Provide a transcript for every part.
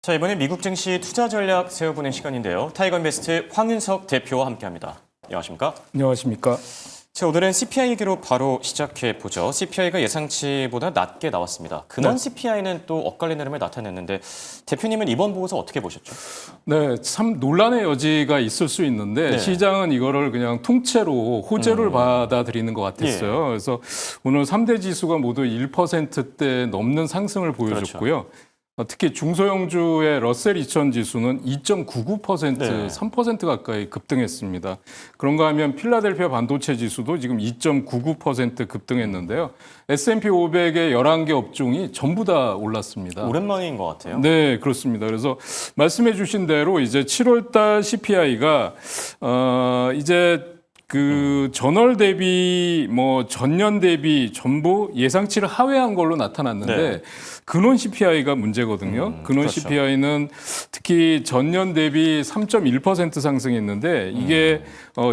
자, 이번에 미국 증시 투자 전략 세워보는 시간인데요. 타이거인베스트 황윤석 대표와 함께합니다. 안녕하십니까? 안녕하십니까? 자, 오늘은 CPI 얘기로 바로 시작해보죠. CPI가 예상치보다 낮게 나왔습니다. 근원 CPI는 또 엇갈린 흐름을 나타냈는데 대표님은 이번 보고서 어떻게 보셨죠? 네, 참 논란의 여지가 있을 수 있는데 네. 시장은 이거를 그냥 통째로 호재를 받아들이는 것 같았어요. 그래서 오늘 3대 지수가 모두 1%대 넘는 상승을 보여줬고요. 특히 중소형주의 러셀 2000 지수는 2.99%, 네. 3% 가까이 급등했습니다. 그런가 하면 필라델피아 반도체 지수도 지금 2.99% 급등했는데요. S&P 500의 11개 업종이 전부 다 올랐습니다. 오랜만인 것 같아요. 네, 그렇습니다. 그래서 말씀해 주신 대로 이제 7월 달 CPI가 이제 그 전월 대비 뭐 전년 대비 전부 예상치를 하회한 걸로 나타났는데 네. 근원 CPI가 문제거든요. 근원 그렇죠. CPI는 특히 전년 대비 3.1% 상승했는데 이게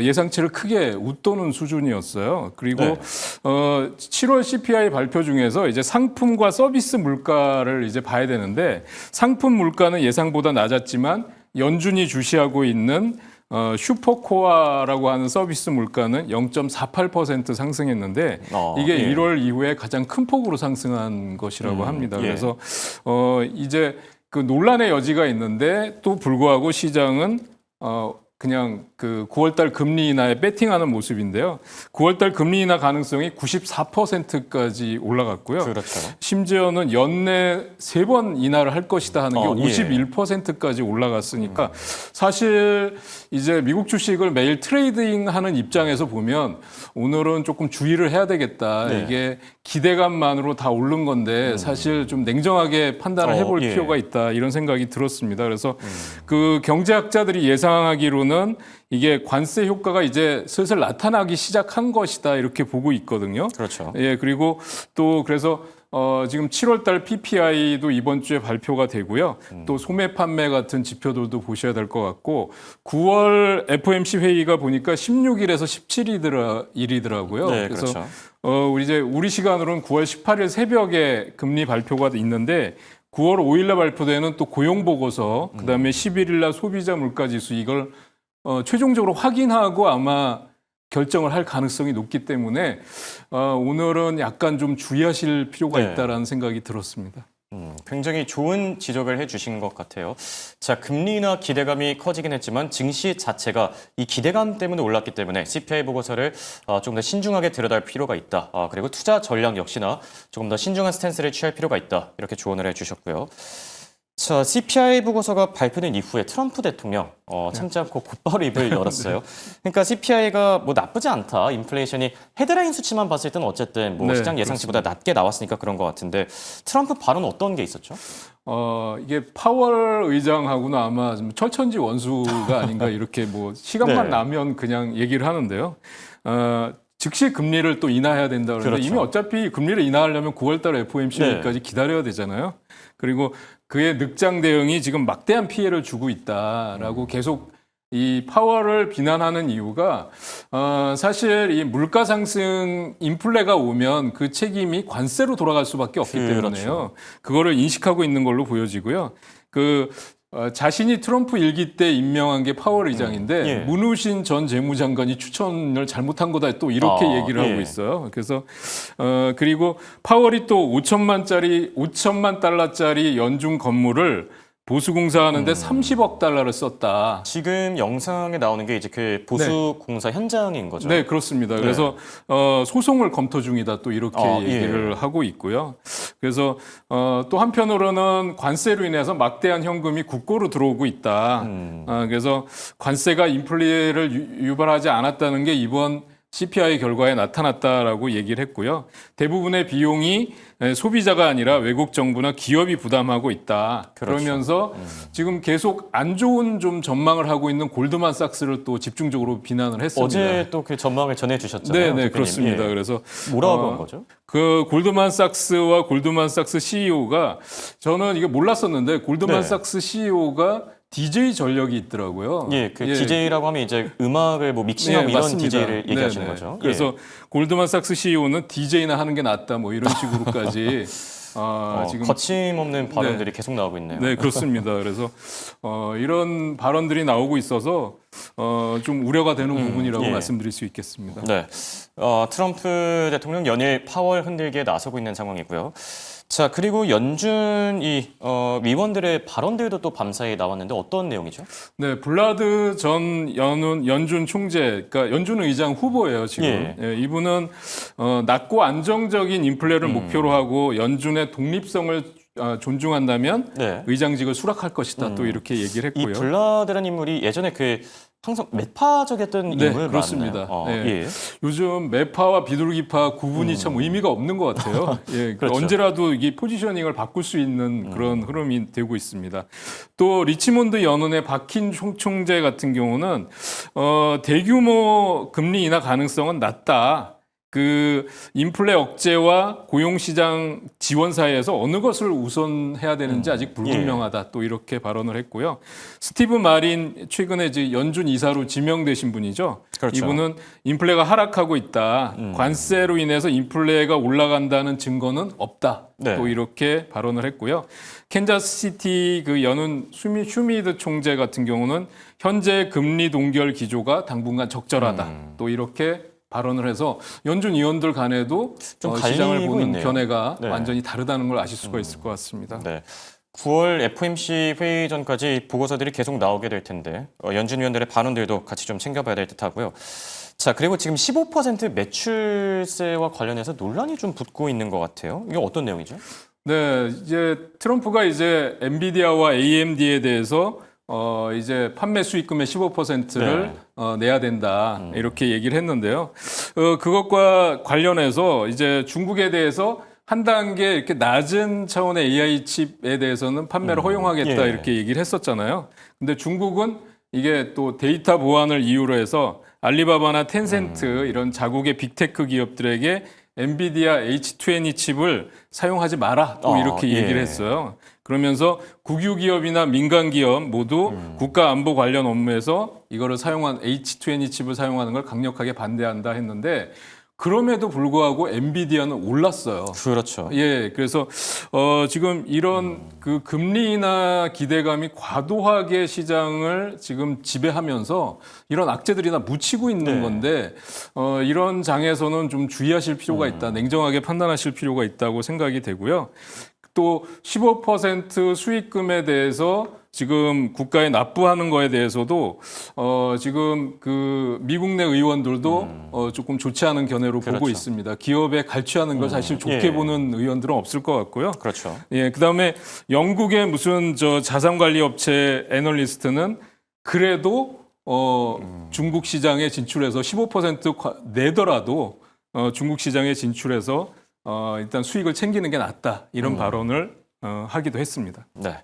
예상치를 크게 웃도는 수준이었어요. 그리고 네. 7월 CPI 발표 중에서 이제 상품과 서비스 물가를 이제 봐야 되는데 상품 물가는 예상보다 낮았지만 연준이 주시하고 있는 슈퍼코어라고 하는 서비스 물가는 0.48% 상승했는데 이게 예. 1월 이후에 가장 큰 폭으로 상승한 것이라고 합니다. 예. 그래서 이제 그 논란의 여지가 있는데 또 불구하고 시장은 그냥 그 9월달 금리 인하에 배팅하는 모습인데요. 9월달 금리 인하 가능성이 94%까지 올라갔고요. 그렇죠. 심지어는 연내 3번 인하를 할 것이다 하는 게 예. 51%까지 올라갔으니까 사실 이제 미국 주식을 매일 트레이딩하는 입장에서 보면 오늘은 조금 주의를 해야 되겠다. 네. 이게 기대감만으로 다 오른 건데 사실 좀 냉정하게 판단을 해볼 예. 필요가 있다. 이런 생각이 들었습니다. 그래서 그 경제학자들이 예상하기로는 이게 관세 효과가 이제 슬슬 나타나기 시작한 것이다. 이렇게 보고 있거든요. 그렇죠. 예, 그리고 또 그래서 지금 7월 달 PPI도 이번 주에 발표가 되고요. 또 소매 판매 같은 지표들도 보셔야 될 것 같고 9월 FOMC 회의가 보니까 16일에서 17일이더라고요. 네, 그래서 그렇죠. 우리 시간으로는 9월 18일 새벽에 금리 발표가 있는데 9월 5일 날 발표되는 또 고용 보고서 그다음에 11일 날 소비자 물가 지수 이걸 최종적으로 확인하고 아마 결정을 할 가능성이 높기 때문에 오늘은 약간 좀 주의하실 필요가 네. 있다라는 생각이 들었습니다. 굉장히 좋은 지적을 해주신 것 같아요. 자, 금리 인하 기대감이 커지긴 했지만 증시 자체가 이 기대감 때문에 올랐기 때문에 CPI 보고서를 조금 더 신중하게 들여다볼 필요가 있다. 그리고 투자 전략 역시나 조금 더 신중한 스탠스를 취할 필요가 있다. 이렇게 조언을 해주셨고요. 자, CPI 보고서가 발표된 이후에 트럼프 대통령 참지 않고 곧바로 입을 열었어요. 그러니까 CPI가 뭐 나쁘지 않다. 인플레이션이 헤드라인 수치만 봤을 때는 어쨌든 뭐 네, 시장 예상치보다 낮게 나왔으니까 그런 것 같은데 트럼프 발언 어떤 게 있었죠? 이게 파월 의장하고는 아마 좀 철천지 원수가 아닌가 이렇게 뭐 시간만 네. 나면 그냥 얘기를 하는데요. 즉시 금리를 또 인하해야 된다 그러는데 그렇죠. 이미 어차피 금리를 인하하려면 9월달 FOMC 네. 회의까지 기다려야 되잖아요. 그리고 그의 늑장 대응이 지금 막대한 피해를 주고 있다라고 계속 이 파월을 비난하는 이유가 사실 이 물가 상승 인플레가 오면 그 책임이 관세로 돌아갈 수밖에 없기 그렇죠. 때문에요. 그거를 인식하고 있는 걸로 보여지고요. 자신이 트럼프 일기 때 임명한 게 파월 의장인데 예. 문우신 전 재무장관이 추천을 잘못한 거다 또 이렇게 얘기를 예. 하고 있어요. 그래서 그리고 파월이 또 5천만 달러짜리 연중 건물을 보수공사하는데 30억 달러를 썼다. 지금 영상에 나오는 게 이제 그 보수공사 현장인 거죠? 네, 그렇습니다. 그래서 소송을 검토 중이다 또 이렇게 얘기를 하고 있고요. 그래서 또 한편으로는 관세로 인해서 막대한 현금이 국고로 들어오고 있다. 그래서 관세가 인플레를 유발하지 않았다는 게 이번 CPI 결과에 나타났다라고 얘기를 했고요. 대부분의 비용이 소비자가 아니라 외국 정부나 기업이 부담하고 있다. 그렇죠. 그러면서 지금 계속 안 좋은 좀 전망을 하고 있는 골드만삭스를 또 집중적으로 비난을 했습니다. 어제 또 그 전망을 전해주셨잖아요. 네, 대표님. 그렇습니다. 예. 그래서 뭐라고 한 거죠? 그 골드만삭스와 골드만삭스 CEO가 저는 이게 몰랐었는데 골드만삭스 CEO가 DJ 전력이 있더라고요. 예, 그 DJ라고 하면 이제 음악을 뭐 믹싱하고 이런 맞습니다. DJ를 얘기하시는 거죠. 그래서 골드만삭스 CEO는 DJ나 하는 게 낫다 뭐 이런 식으로까지 지금 거침없는 발언들이 계속 나오고 있네요. 네, 그렇습니다. 그래서 이런 발언들이 나오고 있어서 좀 우려가 되는 부분이라고 예. 말씀드릴 수 있겠습니다. 네, 트럼프 대통령 연일 파월 흔들기에 나서고 있는 상황이고요. 자, 그리고 연준 위원들의 발언들도 또 밤사이에 나왔는데 어떤 내용이죠? 네, 블라드 전 연준 총재, 그러니까 연준 의장 후보예요, 지금. 예. 예, 이분은 낮고 안정적인 인플레를 목표로 하고 연준의 독립성을 존중한다면 네. 의장직을 수락할 것이다. 또 이렇게 얘기를 이 했고요. 블라드라는 인물이 예전에 항상 매파적이었던 네, 인물 그렇습니다. 맞나요? 네. 예. 요즘 매파와 비둘기파 구분이 참 의미가 없는 것 같아요. 예, 그렇죠. 언제라도 이게 포지셔닝을 바꿀 수 있는 그런 흐름이 되고 있습니다. 또 리치몬드 연은의 박힌 총재 같은 경우는 대규모 금리 인하 가능성은 낮다. 그 인플레 억제와 고용시장 지원 사이에서 어느 것을 우선해야 되는지 아직 불분명하다. 또 이렇게 발언을 했고요. 스티브 마린 최근에 이제 연준 이사로 지명되신 분이죠. 그렇죠. 이분은 인플레가 하락하고 있다. 관세로 인해서 인플레가 올라간다는 증거는 없다. 네. 또 이렇게 발언을 했고요. 캔자스시티 그 연은 슈미드 총재 같은 경우는 현재 금리 동결 기조가 당분간 적절하다. 또 이렇게 발언을 해서 연준 위원들 간에도 좀 시장을 갈리고 보는 있네요. 견해가 네. 완전히 다르다는 걸 아실 수가 있을 것 같습니다. 네. 9월 FOMC 회의 전까지 보고서들이 계속 나오게 될 텐데 연준 위원들의 발언들도 같이 좀 챙겨봐야 될 듯하고요. 자, 그리고 지금 15% 매출세와 관련해서 논란이 좀 붙고 있는 것 같아요. 이게 어떤 내용이죠? 네, 이제 트럼프가 이제 엔비디아와 AMD에 대해서 이제 판매 수익금의 15%를 내야 된다 이렇게 얘기를 했는데요. 그것과 관련해서 이제 중국에 대해서 한 단계 이렇게 낮은 차원의 AI 칩에 대해서는 판매를 허용하겠다 예. 이렇게 얘기를 했었잖아요. 근데 중국은 이게 또 데이터 보안을 이유로 해서 알리바바나 텐센트 이런 자국의 빅테크 기업들에게 엔비디아 H20 칩을 사용하지 마라 또 이렇게 예. 얘기를 했어요. 그러면서 국유 기업이나 민간 기업 모두 국가 안보 관련 업무에서 이거를 사용한 H20 칩을 사용하는 걸 강력하게 반대한다 했는데 그럼에도 불구하고 엔비디아는 올랐어요. 그렇죠. 예, 그래서 지금 이런 그 금리 인하 기대감이 과도하게 시장을 지금 지배하면서 이런 악재들이 다 묻히고 있는 네. 건데 이런 장에서는 좀 주의하실 필요가 있다. 냉정하게 판단하실 필요가 있다고 생각이 되고요. 또 15% 수익금에 대해서 지금 국가에 납부하는 거에 대해서도 지금 그 미국 내 의원들도 조금 좋지 않은 견해로 보고 그렇죠. 있습니다. 기업에 갈취하는 걸 사실 좋게 예. 보는 의원들은 없을 것 같고요. 그렇죠. 예, 그다음에 영국의 무슨 자산 관리 업체 애널리스트는 그래도 중국 시장에 진출해서 15% 내더라도 중국 시장에 진출해서 일단 수익을 챙기는 게 낫다 이런 발언을 하기도 했습니다. 네.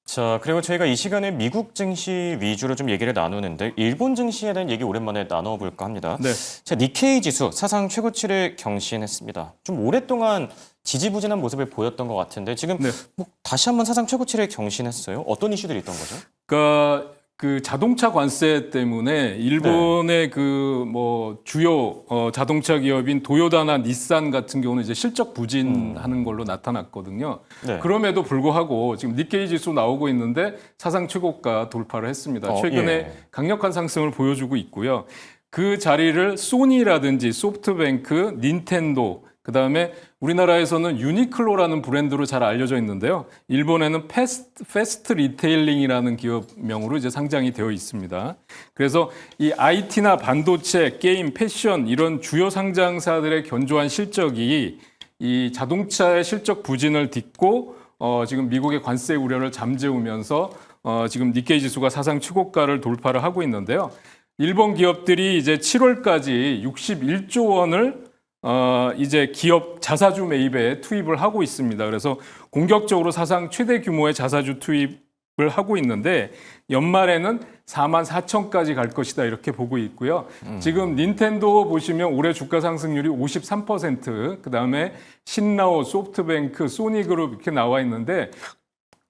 자, 그리고 저희가 이 시간에 미국 증시 위주로 좀 얘기를 나누는데 일본 증시에 대한 얘기 오랜만에 나눠볼까 합니다. 네. 자, 니케이 지수 사상 최고치를 경신했습니다. 좀 오랫동안 지지부진한 모습을 보였던 것 같은데 지금 네. 뭐 다시 한번 사상 최고치를 경신했어요. 어떤 이슈들이 있던 거죠? 그러니까 그 자동차 관세 때문에 일본의 그 뭐 주요 자동차 기업인 도요다나 닛산 같은 경우는 이제 실적 부진하는 걸로 나타났거든요. 네. 그럼에도 불구하고 지금 니케이 지수 나오고 있는데 사상 최고가 돌파를 했습니다. 최근에 예. 강력한 상승을 보여주고 있고요. 그 자리를 소니라든지 소프트뱅크, 닌텐도 그다음에 우리나라에서는 유니클로라는 브랜드로 잘 알려져 있는데요. 일본에는 패스트 리테일링이라는 기업명으로 이제 상장이 되어 있습니다. 그래서 이 IT나 반도체, 게임, 패션 이런 주요 상장사들의 견조한 실적이 이 자동차의 실적 부진을 딛고 지금 미국의 관세 우려를 잠재우면서 지금 니케이 지수가 사상 최고가를 돌파를 하고 있는데요. 일본 기업들이 이제 7월까지 61조 원을 이제 기업 자사주 매입에 투입을 하고 있습니다. 그래서 공격적으로 사상 최대 규모의 자사주 투입을 하고 있는데 연말에는 4만 4천까지 갈 것이다 이렇게 보고 있고요. 지금 닌텐도 보시면 올해 주가 상승률이 53%, 그다음에 신나오, 소프트뱅크, 소니그룹 이렇게 나와 있는데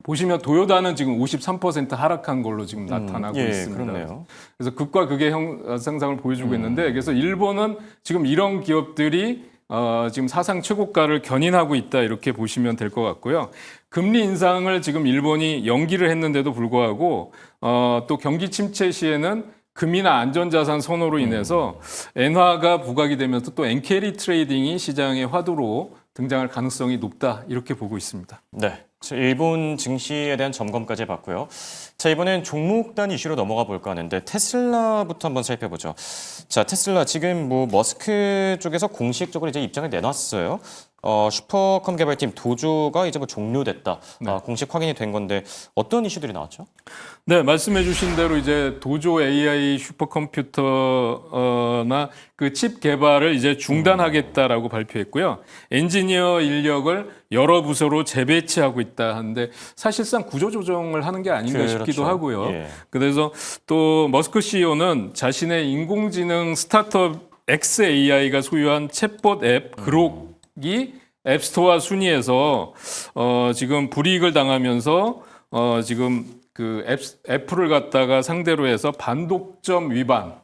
보시면 도요다는 지금 53% 하락한 걸로 지금 나타나고 예, 있습니다. 그렇네요. 그래서 극과 극의 형상상을 보여주고 있는데 그래서 일본은 지금 이런 기업들이 지금 사상 최고가를 견인하고 있다 이렇게 보시면 될 것 같고요. 금리 인상을 지금 일본이 연기를 했는데도 불구하고 또 경기 침체 시에는 금이나 안전자산 선호로 인해서 엔화가 부각이 되면서 또 엔캐리 트레이딩이 시장의 화두로 등장할 가능성이 높다 이렇게 보고 있습니다. 네. 일본 증시에 대한 점검까지 해봤고요. 자, 이번엔 종목 단 이슈로 넘어가 볼까 하는데 테슬라부터 한번 살펴보죠. 자, 테슬라 지금 뭐 머스크 쪽에서 공식적으로 이제 입장을 내놨어요. 슈퍼컴 개발팀 도조가 이제 뭐 종료됐다. 공식 확인이 된 건데 어떤 이슈들이 나왔죠? 네, 말씀해주신 대로 이제 도조 AI 슈퍼컴퓨터나 그 칩 개발을 이제 중단하겠다라고 발표했고요. 엔지니어 인력을 여러 부서로 재배치하고 있다 하는데 사실상 구조 조정을 하는 게 아닌가 그렇죠. 싶기도 하고요. 예. 그래서 또 머스크 CEO는 자신의 인공지능 스타트업 xAI가 소유한 챗봇 앱 그록이 앱스토어 순위에서 지금 불이익을 당하면서 지금 그 애플을 갖다가 상대로 해서 반독점 위반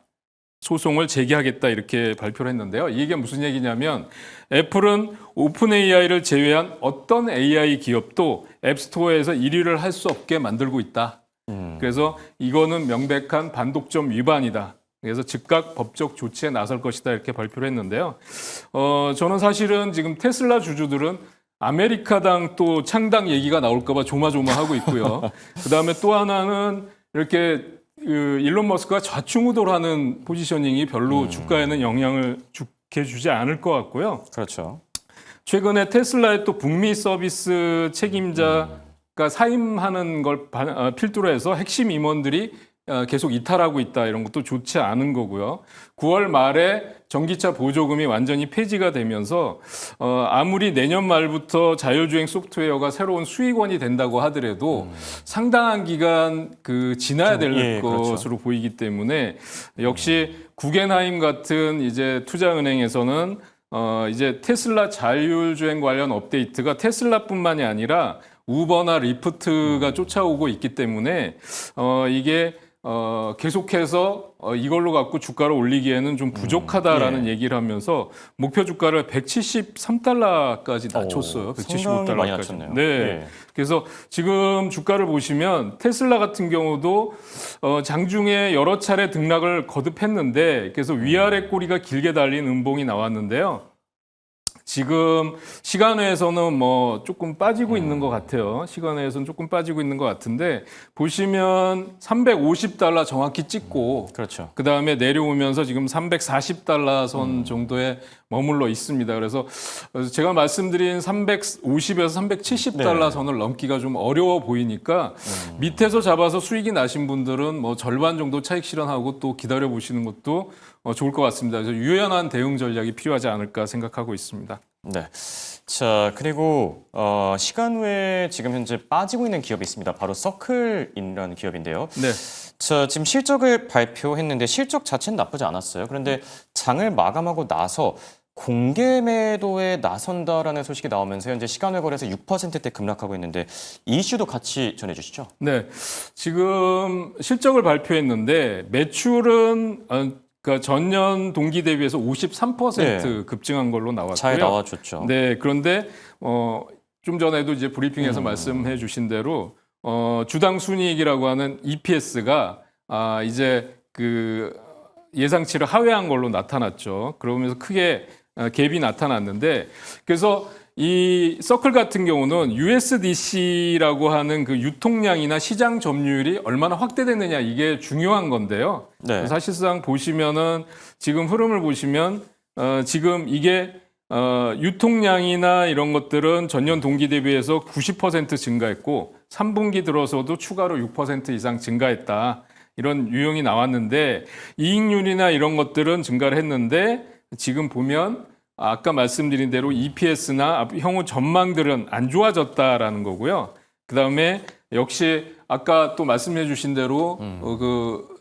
소송을 제기하겠다 이렇게 발표를 했는데요. 이게 무슨 얘기냐면 애플은 오픈 AI를 제외한 어떤 AI 기업도 앱스토어에서 1위를 할 수 없게 만들고 있다. 그래서 이거는 명백한 반독점 위반이다. 그래서 즉각 법적 조치에 나설 것이다 이렇게 발표를 했는데요. 저는 사실은 지금 테슬라 주주들은 아메리카당 또 창당 얘기가 나올까 봐 조마조마하고 있고요. 그다음에 또 하나는 이렇게 일론 머스크가 좌충우돌하는 포지셔닝이 별로 주가에는 영향을 좋게 주지 않을 것 같고요. 그렇죠. 최근에 테슬라의 또 북미 서비스 책임자가 사임하는 걸 필두로 해서 핵심 임원들이 계속 이탈하고 있다 이런 것도 좋지 않은 거고요. 9월 말에 전기차 보조금이 완전히 폐지가 되면서 아무리 내년 말부터 자율주행 소프트웨어가 새로운 수익원이 된다고 하더라도 상당한 기간 지나야 될 것으로 그렇죠. 보이기 때문에 역시 구겐하임 같은 이제 투자은행에서는 이제 테슬라 자율주행 관련 업데이트가 테슬라뿐만이 아니라 우버나 리프트가 쫓아오고 있기 때문에 이게 계속해서 이걸로 갖고 주가를 올리기에는 좀 부족하다라는 얘기를 하면서 목표 주가를 173달러까지 낮췄어요. 상당히 많이 175달러까지. 낮췄네요. 네. 예. 그래서 지금 주가를 보시면 테슬라 같은 경우도 장중에 여러 차례 등락을 거듭했는데 그래서 위아래 꼬리가 길게 달린 음봉이 나왔는데요. 지금 시간외에서는 뭐 조금 빠지고 있는 것 같아요. 시간외에서는 조금 빠지고 있는 것 같은데 보시면 350달러 정확히 찍고 그렇죠. 그 다음에 내려오면서 지금 340달러 선 정도에 머물러 있습니다. 그래서 제가 말씀드린 350에서 370달러 선을 넘기가 좀 어려워 보이니까 밑에서 잡아서 수익이 나신 분들은 뭐 절반 정도 차익 실현하고 또 기다려 보시는 것도 좋을 것 같습니다. 그래서 유연한 대응 전략이 필요하지 않을까 생각하고 있습니다. 네. 자, 그리고 시간 외에 지금 현재 빠지고 있는 기업이 있습니다. 바로 서클이라는 기업인데요. 네. 자, 지금 실적을 발표했는데 실적 자체는 나쁘지 않았어요. 그런데 장을 마감하고 나서 공개 매도에 나선다라는 소식이 나오면서 현재 시간외 거래에서 6%대 급락하고 있는데 이 이슈도 같이 전해주시죠. 네. 지금 실적을 발표했는데 매출은 그러니까 전년 동기 대비해서 53% 급증한 걸로 나왔고요. 잘 나와줬죠. 네, 그런데 좀 전에도 이제 브리핑에서 말씀해 주신 대로 주당 순이익이라고 하는 EPS가 이제 예상치를 하회한 걸로 나타났죠. 그러면서 크게 갭이 나타났는데 그래서 이 서클 같은 경우는 USDC라고 하는 그 유통량이나 시장 점유율이 얼마나 확대됐느냐 이게 중요한 건데요. 네. 사실상 보시면은 지금 흐름을 보시면 지금 이게 유통량이나 이런 것들은 전년 동기 대비해서 90% 증가했고 3분기 들어서도 추가로 6% 이상 증가했다. 이런 유형이 나왔는데 이익률이나 이런 것들은 증가를 했는데 지금 보면 아까 말씀드린 대로 EPS나 향후 전망들은 안 좋아졌다라는 거고요. 그다음에 역시 아까 또 말씀해 주신 대로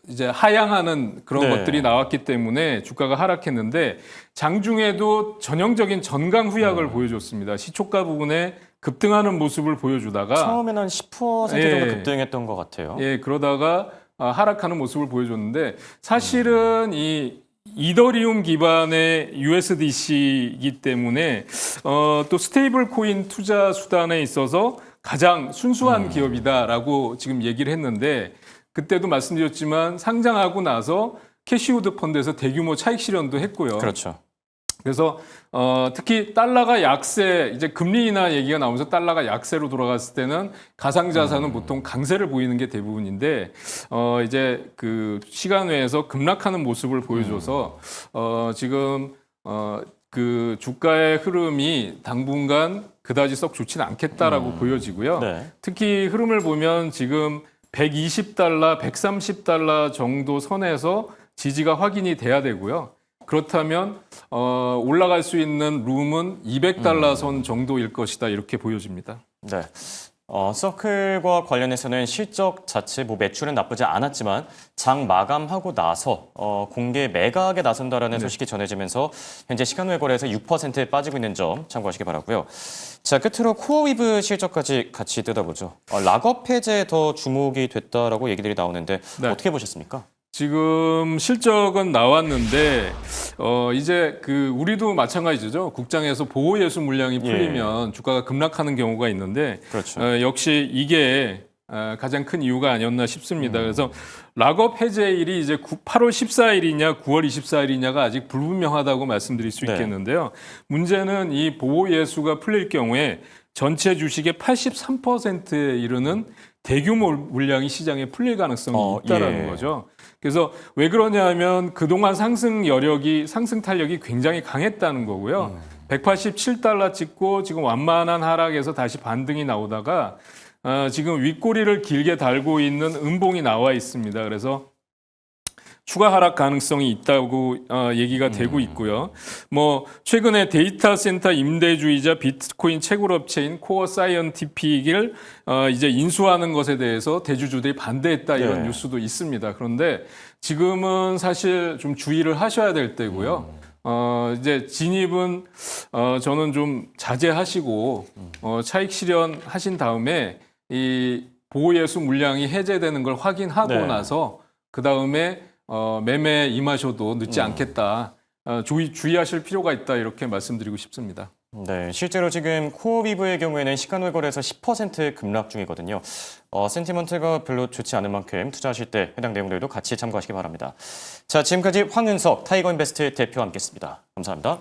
이제 하향하는 그런 것들이 나왔기 때문에 주가가 하락했는데 장중에도 전형적인 전강 후약을 보여줬습니다. 시초가 부분에 급등하는 모습을 보여주다가 처음에는 한 10% 정도 급등했던 것 같아요. 그러다가 하락하는 모습을 보여줬는데 사실은 이 이더리움 기반의 USDC이기 때문에 또 스테이블 코인 투자 수단에 있어서 가장 순수한 기업이다라고 지금 얘기를 했는데 그때도 말씀드렸지만 상장하고 나서 캐시우드 펀드에서 대규모 차익 실현도 했고요. 그렇죠. 그래서 특히 달러가 약세, 이제 금리 인하 얘기가 나오면서 달러가 약세로 돌아갔을 때는 가상자산은 보통 강세를 보이는 게 대부분인데 이제 그 시간 외에서 급락하는 모습을 보여줘서 지금 그 주가의 흐름이 당분간 그다지 썩 좋지는 않겠다라고 보여지고요. 네. 특히 흐름을 보면 지금 120달러, 130달러 정도 선에서 지지가 확인이 돼야 되고요. 그렇다면 올라갈 수 있는 룸은 200달러 선 정도일 것이다 이렇게 보여집니다. 네. 서클과 관련해서는 실적 자체 매출은 나쁘지 않았지만 장 마감하고 나서 공개 매각에 나선다라는 소식이 전해지면서 현재 시간 외 거래에서 6% 빠지고 있는 점 참고하시기 바라고요. 자, 끝으로 코어위브 실적까지 같이 뜯어보죠. 락업 해제 더 주목이 됐다라고 얘기들이 나오는데 네. 어떻게 보셨습니까? 지금 실적은 나왔는데 이제 그 우리도 마찬가지죠. 국장에서 보호 예수 물량이 풀리면 주가가 급락하는 경우가 있는데 그렇죠. 역시 이게 가장 큰 이유가 아니었나 싶습니다. 그래서 락업 해제일이 이제 8월 14일이냐 9월 24일이냐가 아직 불분명하다고 말씀드릴 수 네. 있겠는데요. 문제는 이 보호 예수가 풀릴 경우에 전체 주식의 83%에 이르는 대규모 물량이 시장에 풀릴 가능성이 있다라는 거죠. 그래서 왜 그러냐 하면 그동안 상승 탄력이 굉장히 강했다는 거고요. 187달러 찍고 지금 완만한 하락에서 다시 반등이 나오다가 지금 윗꼬리를 길게 달고 있는 음봉이 나와 있습니다. 그래서 추가 하락 가능성이 있다고 얘기가 되고 있고요. 뭐 최근에 데이터 센터 임대주이자 비트코인 채굴업체인 코어 사이언티픽을 이제 인수하는 것에 대해서 대주주들이 반대했다 이런 뉴스도 있습니다. 그런데 지금은 사실 좀 주의를 하셔야 될 때고요. 이제 진입은 저는 좀 자제하시고 차익 실현하신 다음에 이 보호예수 물량이 해제되는 걸 확인하고 나서 그 다음에 매매 임하셔도 늦지 않겠다. 주의하실 필요가 있다 이렇게 말씀드리고 싶습니다. 네, 실제로 지금 코어비브의 경우에는 시간 외 거래에서 10% 급락 중이거든요. 센티먼트가 별로 좋지 않은 만큼 투자하실 때 해당 내용들도 같이 참고하시기 바랍니다. 자, 지금까지 황은석 타이거인베스트 대표와 함께했습니다. 감사합니다.